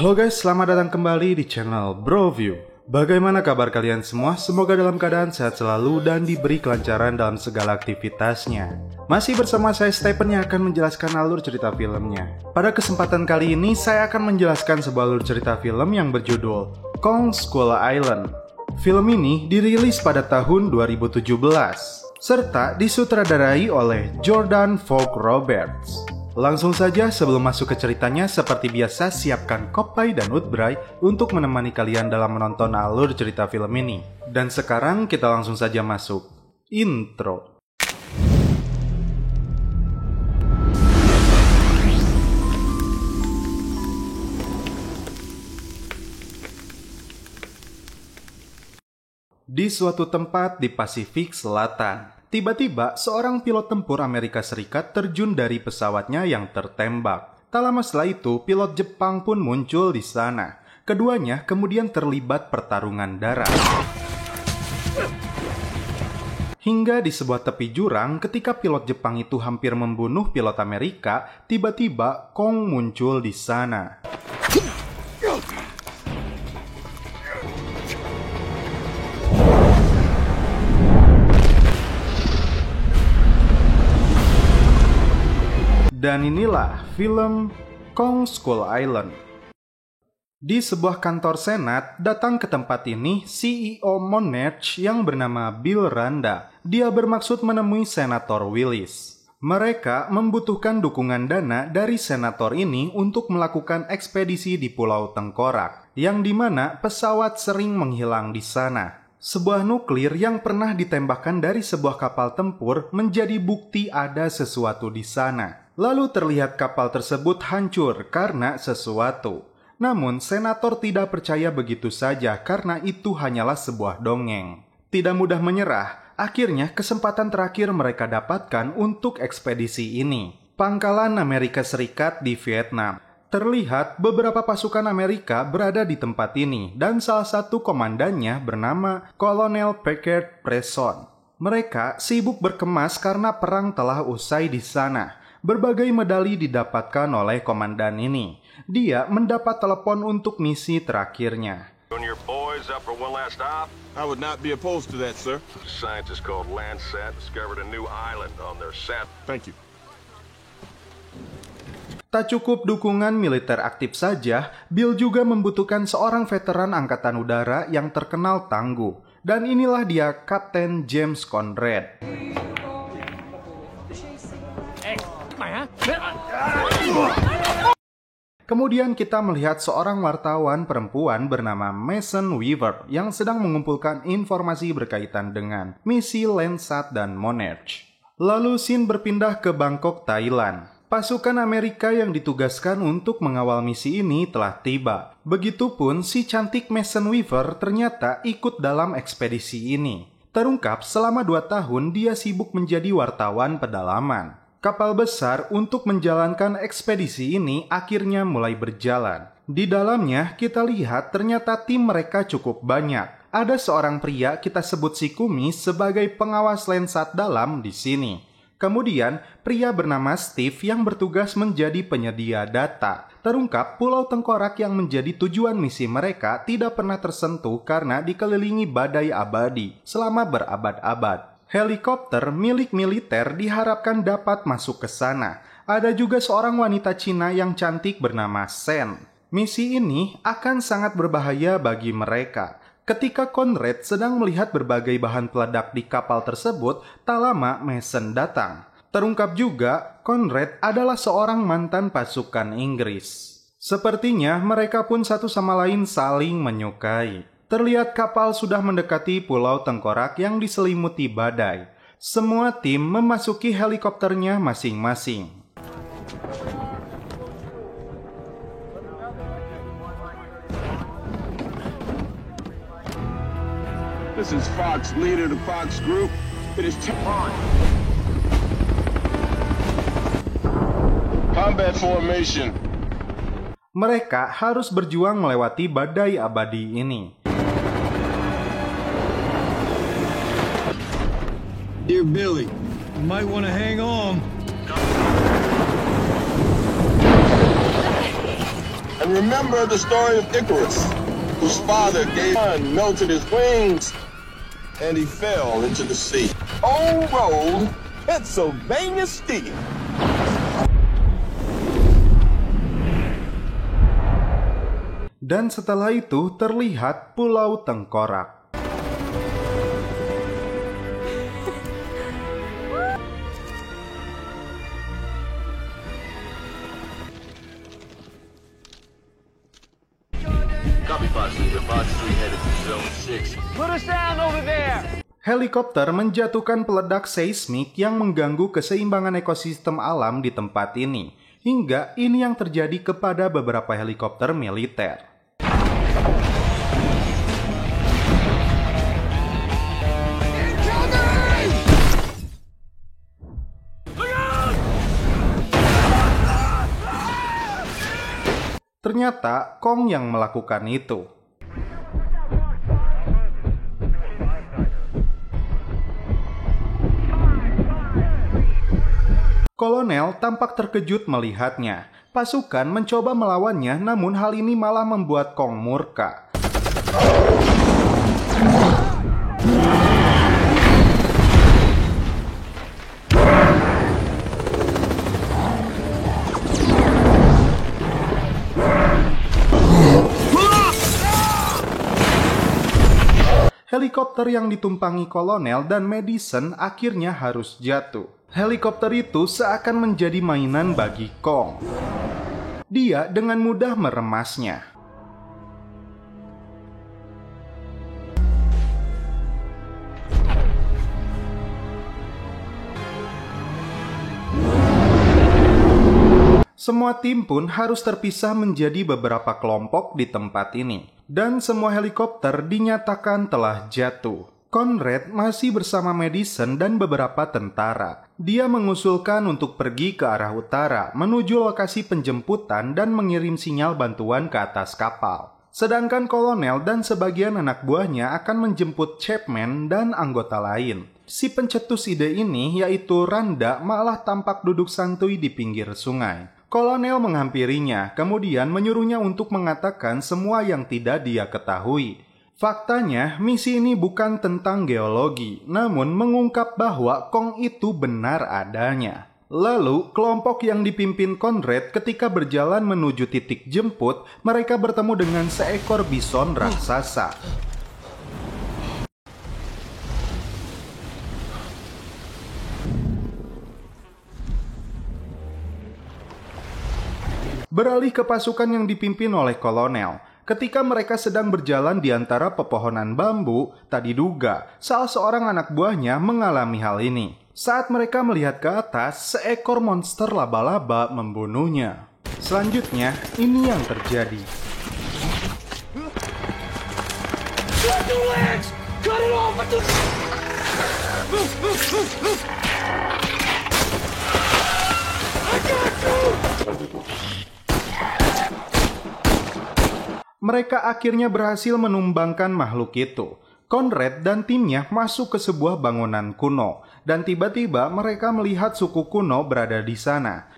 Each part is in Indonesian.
Halo guys, selamat datang kembali di channel Broview. Bagaimana kabar kalian semua? Semoga dalam keadaan sehat selalu dan diberi kelancaran dalam segala aktivitasnya. Masih bersama saya Stephen yang akan menjelaskan alur cerita filmnya. Pada kesempatan kali ini saya akan menjelaskan sebuah alur cerita film yang berjudul Kong Skull Island. Film ini dirilis pada tahun 2017 serta disutradarai oleh Jordan Vogt-Roberts. Langsung saja sebelum masuk ke ceritanya, seperti biasa siapkan kopi dan woodbray untuk menemani kalian dalam menonton alur cerita film ini. Dan sekarang kita langsung saja masuk intro. Di suatu tempat di Pasifik Selatan, tiba-tiba seorang pilot tempur Amerika Serikat terjun dari pesawatnya yang tertembak. Tak lama setelah itu, pilot Jepang pun muncul di sana. Keduanya kemudian terlibat pertarungan darat. Hingga di sebuah tepi jurang, ketika pilot Jepang itu hampir membunuh pilot Amerika, tiba-tiba Kong muncul di sana. Dan inilah film Kong Skull Island. Di sebuah kantor senat, datang ke tempat ini CEO Monarch yang bernama Bill Randa. Dia bermaksud menemui Senator Willis. Mereka membutuhkan dukungan dana dari senator ini untuk melakukan ekspedisi di Pulau Tengkorak, yang dimana pesawat sering menghilang di sana. Sebuah nuklir yang pernah ditembakkan dari sebuah kapal tempur menjadi bukti ada sesuatu di sana. Lalu terlihat kapal tersebut hancur karena sesuatu. Namun senator tidak percaya begitu saja karena itu hanyalah sebuah dongeng. Tidak mudah menyerah, akhirnya kesempatan terakhir mereka dapatkan untuk ekspedisi ini. Pangkalan Amerika Serikat di Vietnam. Terlihat beberapa pasukan Amerika berada di tempat ini dan salah satu komandannya bernama Kolonel Packard Preston. Mereka sibuk berkemas karena perang telah usai di sana. Berbagai medali didapatkan oleh komandan ini. Dia mendapat telepon untuk misi terakhirnya. I would not be opposed to that, sir. Scientists called Landsat discovered a new island on their set. Thank you. Tak cukup dukungan militer aktif saja, Bill juga membutuhkan seorang veteran angkatan udara yang terkenal tangguh. Dan inilah dia Kapten James Conrad. Kemudian kita melihat seorang wartawan perempuan bernama Mason Weaver yang sedang mengumpulkan informasi berkaitan dengan misi Landsat dan Monarch. Lalu scene berpindah ke Bangkok, Thailand. Pasukan Amerika yang ditugaskan untuk mengawal misi ini telah tiba. Begitupun si cantik Mason Weaver ternyata ikut dalam ekspedisi ini. Terungkap selama 2 tahun dia sibuk menjadi wartawan pedalaman. Kapal besar untuk menjalankan ekspedisi ini akhirnya mulai berjalan. Di dalamnya kita lihat ternyata tim mereka cukup banyak. Ada seorang pria kita sebut si Kumis sebagai pengawas Landsat dalam di sini. Kemudian pria bernama Steve yang bertugas menjadi penyedia data. Terungkap Pulau Tengkorak yang menjadi tujuan misi mereka tidak pernah tersentuh karena dikelilingi badai abadi selama berabad-abad. Helikopter milik militer diharapkan dapat masuk ke sana. Ada juga seorang wanita Cina yang cantik bernama Sen. Misi ini akan sangat berbahaya bagi mereka. Ketika Conrad sedang melihat berbagai bahan peledak di kapal tersebut, tak lama Mason datang. Terungkap juga, Conrad adalah seorang mantan pasukan Inggris. Sepertinya mereka pun satu sama lain saling menyukai. Terlihat kapal sudah mendekati Pulau Tengkorak yang diselimuti badai. Semua tim memasuki helikopternya masing-masing. This is Fox, leader of the Fox Group. It is time. Combat formation. Mereka harus berjuang melewati badai abadi ini. Dear Billy, you might want to hang on. And remember the story of Icarus, whose father gave son melted his wings, and he fell into the sea. Oh, road, Pennsylvania Steel. Dan setelah itu terlihat Pulau Tengkorak. Copy, Fox 3. Fox 3 headed to Zone 6. Put us down over there! Helikopter menjatuhkan peledak seismik yang mengganggu keseimbangan ekosistem alam di tempat ini. Hingga ini yang terjadi kepada beberapa helikopter militer. Ternyata Kong yang melakukan itu. Kolonel tampak terkejut melihatnya. Pasukan mencoba melawannya, namun hal ini malah membuat Kong murka. Helikopter yang ditumpangi kolonel dan Madison akhirnya harus jatuh. Helikopter itu seakan menjadi mainan bagi Kong. Dia dengan mudah meremasnya. Semua tim pun harus terpisah menjadi beberapa kelompok di tempat ini. Dan semua helikopter dinyatakan telah jatuh. Conrad masih bersama Madison dan beberapa tentara. Dia mengusulkan untuk pergi ke arah utara, menuju lokasi penjemputan dan mengirim sinyal bantuan ke atas kapal. Sedangkan kolonel dan sebagian anak buahnya akan menjemput Chapman dan anggota lain. Si pencetus ide ini, yaitu Randa, malah tampak duduk santuy di pinggir sungai. Kolonel menghampirinya, kemudian menyuruhnya untuk mengatakan semua yang tidak dia ketahui. Faktanya, misi ini bukan tentang geologi, namun mengungkap bahwa Kong itu benar adanya. Lalu, kelompok yang dipimpin Conrad ketika berjalan menuju titik jemput, mereka bertemu dengan seekor bison raksasa. Beralih ke pasukan yang dipimpin oleh kolonel. Ketika mereka sedang berjalan di antara pepohonan bambu, tak diduga salah seorang anak buahnya mengalami hal ini. Saat mereka melihat ke atas, seekor monster laba-laba membunuhnya. Selanjutnya, ini yang terjadi. Mereka akhirnya berhasil menumbangkan makhluk itu. Conrad dan timnya masuk ke sebuah bangunan kuno, dan tiba-tiba mereka melihat suku kuno berada di sana.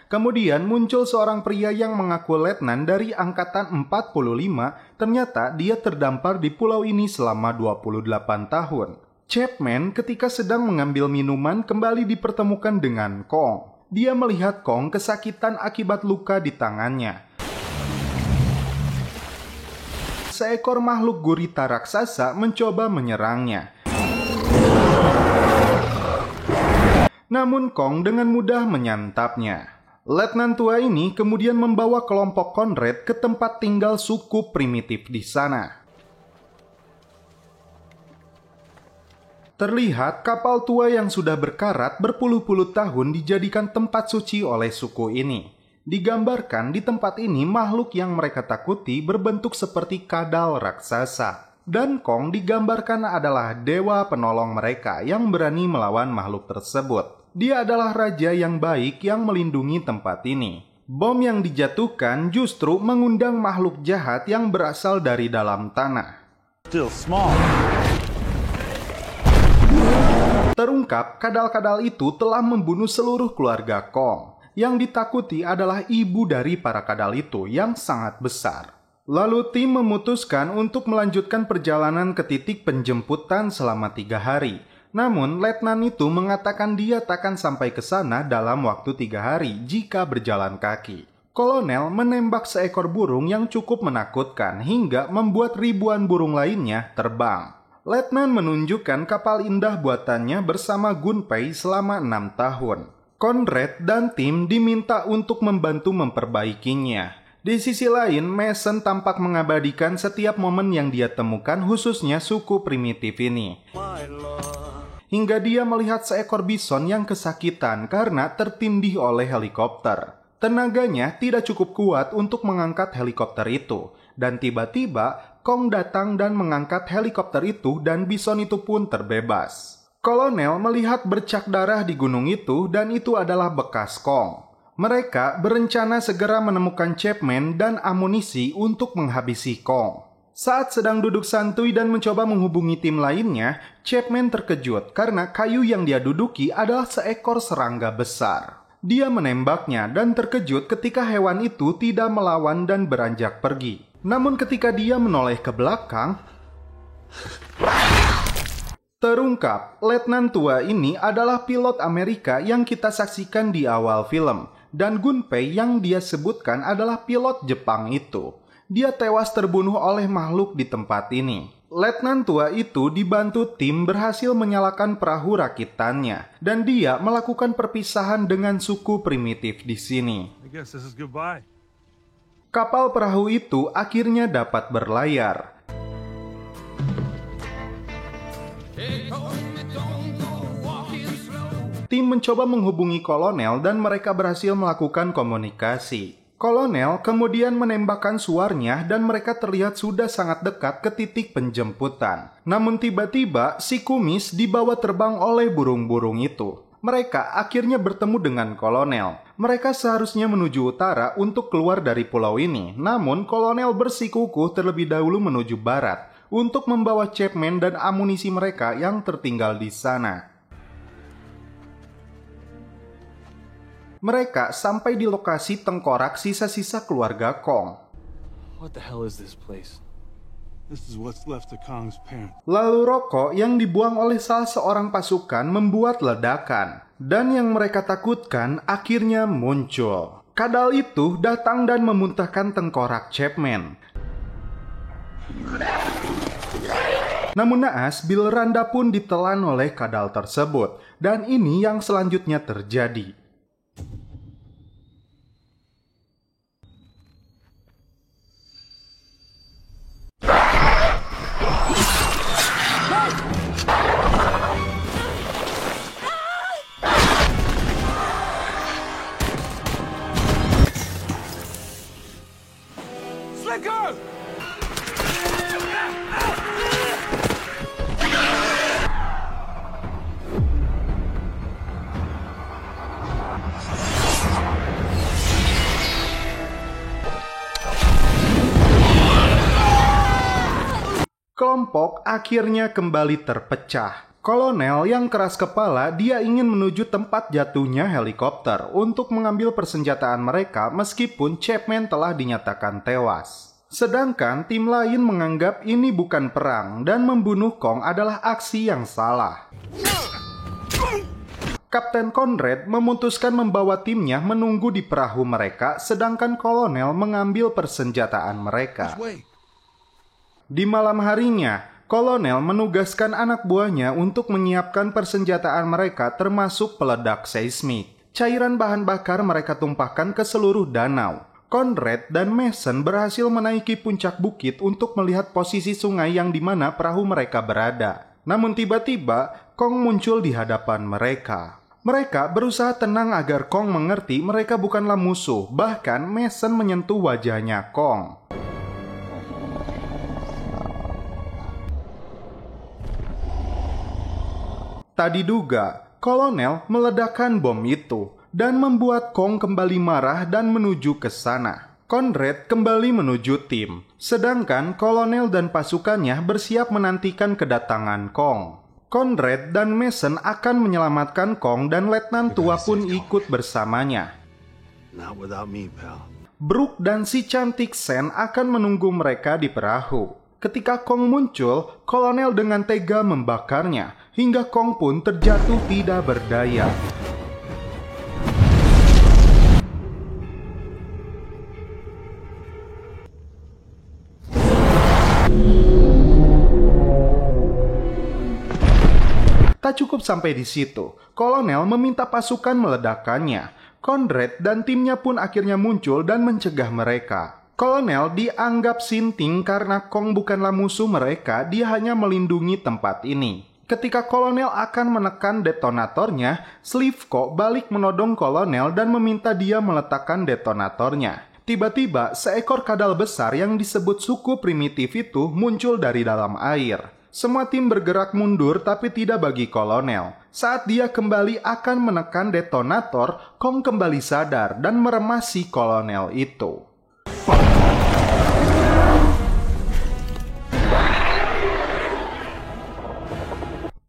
Kemudian muncul seorang pria yang mengaku letnan dari angkatan 45, ternyata dia terdampar di pulau ini selama 28 tahun. Chapman ketika sedang mengambil minuman kembali dipertemukan dengan Kong. Dia melihat Kong kesakitan akibat luka di tangannya. Seekor makhluk gurita raksasa mencoba menyerangnya. Namun Kong dengan mudah menyantapnya. Letnan tua ini kemudian membawa kelompok Conrad ke tempat tinggal suku primitif di sana. Terlihat kapal tua yang sudah berkarat berpuluh-puluh tahun dijadikan tempat suci oleh suku ini. Digambarkan di tempat ini makhluk yang mereka takuti berbentuk seperti kadal raksasa. Dan Kong digambarkan adalah dewa penolong mereka yang berani melawan makhluk tersebut. Dia adalah raja yang baik yang melindungi tempat ini. Bom yang dijatuhkan justru mengundang makhluk jahat yang berasal dari dalam tanah. Still small. Terungkap, kadal-kadal itu telah membunuh seluruh keluarga Kong. Yang ditakuti adalah ibu dari para kadal itu yang sangat besar. Lalu tim memutuskan untuk melanjutkan perjalanan ke titik penjemputan selama 3 hari. Namun, letnan itu mengatakan dia takkan sampai ke sana dalam waktu 3 hari jika berjalan kaki. Kolonel menembak seekor burung yang cukup menakutkan hingga membuat ribuan burung lainnya terbang. Letnan menunjukkan kapal indah buatannya bersama Gunpei selama 6 tahun. Conrad dan tim diminta untuk membantu memperbaikinya. Di sisi lain, Mason tampak mengabadikan setiap momen yang dia temukan, khususnya suku primitif ini. Hingga dia melihat seekor bison yang kesakitan karena tertindih oleh helikopter. Tenaganya tidak cukup kuat untuk mengangkat helikopter itu. Dan tiba-tiba, Kong datang dan mengangkat helikopter itu dan bison itu pun terbebas. Kolonel melihat bercak darah di gunung itu dan itu adalah bekas Kong. Mereka berencana segera menemukan Chapman dan amunisi untuk menghabisi Kong. Saat sedang duduk santuy dan mencoba menghubungi tim lainnya, Chapman terkejut karena kayu yang dia duduki adalah seekor serangga besar. Dia menembaknya dan terkejut ketika hewan itu tidak melawan dan beranjak pergi. Namun ketika dia menoleh ke belakang, terungkap, letnan tua ini adalah pilot Amerika yang kita saksikan di awal film. Dan Gunpei yang dia sebutkan adalah pilot Jepang itu. Dia tewas terbunuh oleh makhluk di tempat ini. Letnan tua itu dibantu tim berhasil menyalakan perahu rakitannya. Dan dia melakukan perpisahan dengan suku primitif di sini. I guess this is goodbye. Kapal perahu itu akhirnya dapat berlayar. Tim mencoba menghubungi kolonel dan mereka berhasil melakukan komunikasi. Kolonel kemudian menembakkan suarnya dan mereka terlihat sudah sangat dekat ke titik penjemputan. Namun tiba-tiba si kumis dibawa terbang oleh burung-burung itu. Mereka akhirnya bertemu dengan kolonel. Mereka seharusnya menuju utara untuk keluar dari pulau ini. Namun kolonel bersikukuh terlebih dahulu menuju barat untuk membawa Chapman dan amunisi mereka yang tertinggal di sana. Mereka sampai di lokasi tengkorak sisa-sisa keluarga Kong. What the hell is this place? This is what's left of Kong's parents. Lalu rokok yang dibuang oleh salah seorang pasukan membuat ledakan. Dan yang mereka takutkan akhirnya muncul. Kadal itu datang dan memuntahkan tengkorak Chapman. Namun naas, Bill Randa pun ditelan oleh kadal tersebut. Dan ini yang selanjutnya terjadi. Slicker! Kelompok akhirnya kembali terpecah. Kolonel yang keras kepala, dia ingin menuju tempat jatuhnya helikopter untuk mengambil persenjataan mereka meskipun Chapman telah dinyatakan tewas. Sedangkan tim lain menganggap ini bukan perang dan membunuh Kong adalah aksi yang salah. Kapten Conrad memutuskan membawa timnya menunggu di perahu mereka sedangkan kolonel mengambil persenjataan mereka. Di malam harinya, kolonel menugaskan anak buahnya untuk menyiapkan persenjataan mereka termasuk peledak seismik. Cairan bahan bakar mereka tumpahkan ke seluruh danau. Conrad dan Mason berhasil menaiki puncak bukit untuk melihat posisi sungai yang di mana perahu mereka berada. Namun tiba-tiba, Kong muncul di hadapan mereka. Mereka berusaha tenang agar Kong mengerti mereka bukanlah musuh. Bahkan Mason menyentuh wajahnya Kong. Tak diduga, kolonel meledakkan bom itu dan membuat Kong kembali marah dan menuju ke sana. Conrad kembali menuju tim, sedangkan kolonel dan pasukannya bersiap menantikan kedatangan Kong. Conrad dan Mason akan menyelamatkan Kong dan Letnan tua pun ikut bersamanya. Not without me, pal. Brooke dan si cantik Sen akan menunggu mereka di perahu. Ketika Kong muncul, kolonel dengan tega membakarnya, hingga Kong pun terjatuh tidak berdaya. Tak cukup sampai di situ, kolonel meminta pasukan meledakkannya. Conrad dan timnya pun akhirnya muncul dan mencegah mereka. Kolonel dianggap sinting karena Kong bukanlah musuh mereka, dia hanya melindungi tempat ini. Ketika kolonel akan menekan detonatornya, Slivko balik menodong kolonel dan meminta dia meletakkan detonatornya. Tiba-tiba, seekor kadal besar yang disebut suku primitif itu muncul dari dalam air. Semua tim bergerak mundur tapi tidak bagi kolonel. Saat dia kembali akan menekan detonator, Kong kembali sadar dan meremasi kolonel itu.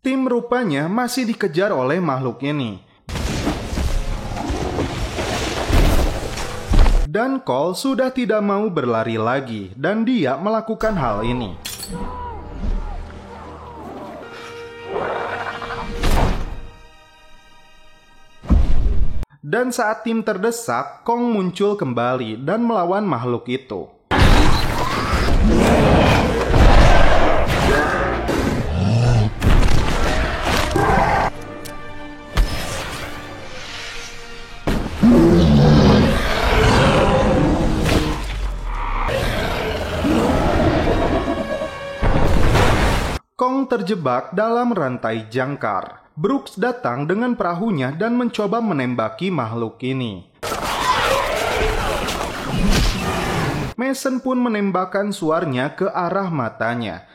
Tim rupanya masih dikejar oleh makhluk ini. Dan Cole sudah tidak mau berlari lagi dan dia melakukan hal ini. Dan saat tim terdesak, Kong muncul kembali dan melawan makhluk itu. Kong terjebak dalam rantai jangkar. Brooks datang dengan perahunya dan mencoba menembaki makhluk ini. Mason pun menembakkan suarnya ke arah matanya.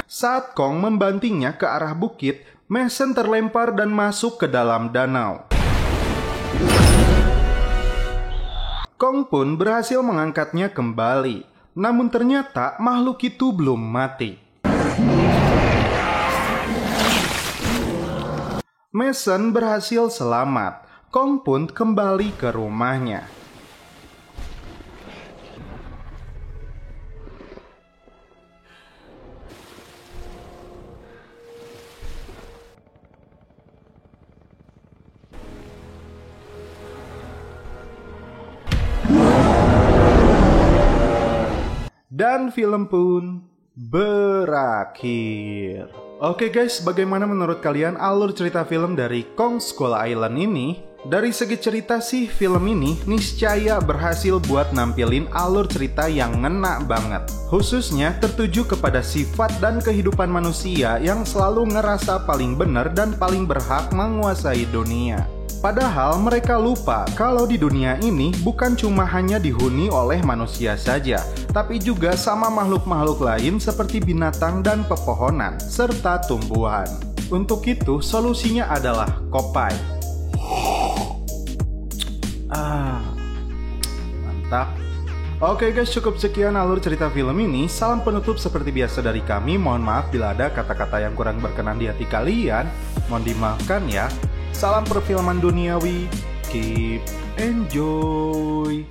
Saat Kong membantingnya ke arah bukit, Mason terlempar dan masuk ke dalam danau. Kong pun berhasil mengangkatnya kembali. Namun ternyata makhluk itu belum mati. Mason berhasil selamat. Kong pun kembali ke rumahnya. Dan film pun berakhir. Oke guys, bagaimana menurut kalian alur cerita film dari Kong Skull Island ini? Dari segi cerita sih, film ini niscaya berhasil buat nampilin alur cerita yang ngena banget. Khususnya tertuju kepada sifat dan kehidupan manusia yang selalu ngerasa paling benar dan paling berhak menguasai dunia. Padahal mereka lupa kalau di dunia ini bukan cuma hanya dihuni oleh manusia saja, tapi juga sama makhluk-makhluk lain seperti binatang dan pepohonan, serta tumbuhan. Untuk itu, solusinya adalah Kopai. Mantap. Oke guys, cukup sekian alur cerita film ini. Salam penutup seperti biasa dari kami. Mohon maaf bila ada kata-kata yang kurang berkenan di hati kalian. Mohon dimaafkan ya. Salam perfilman duniawi. Keep enjoy.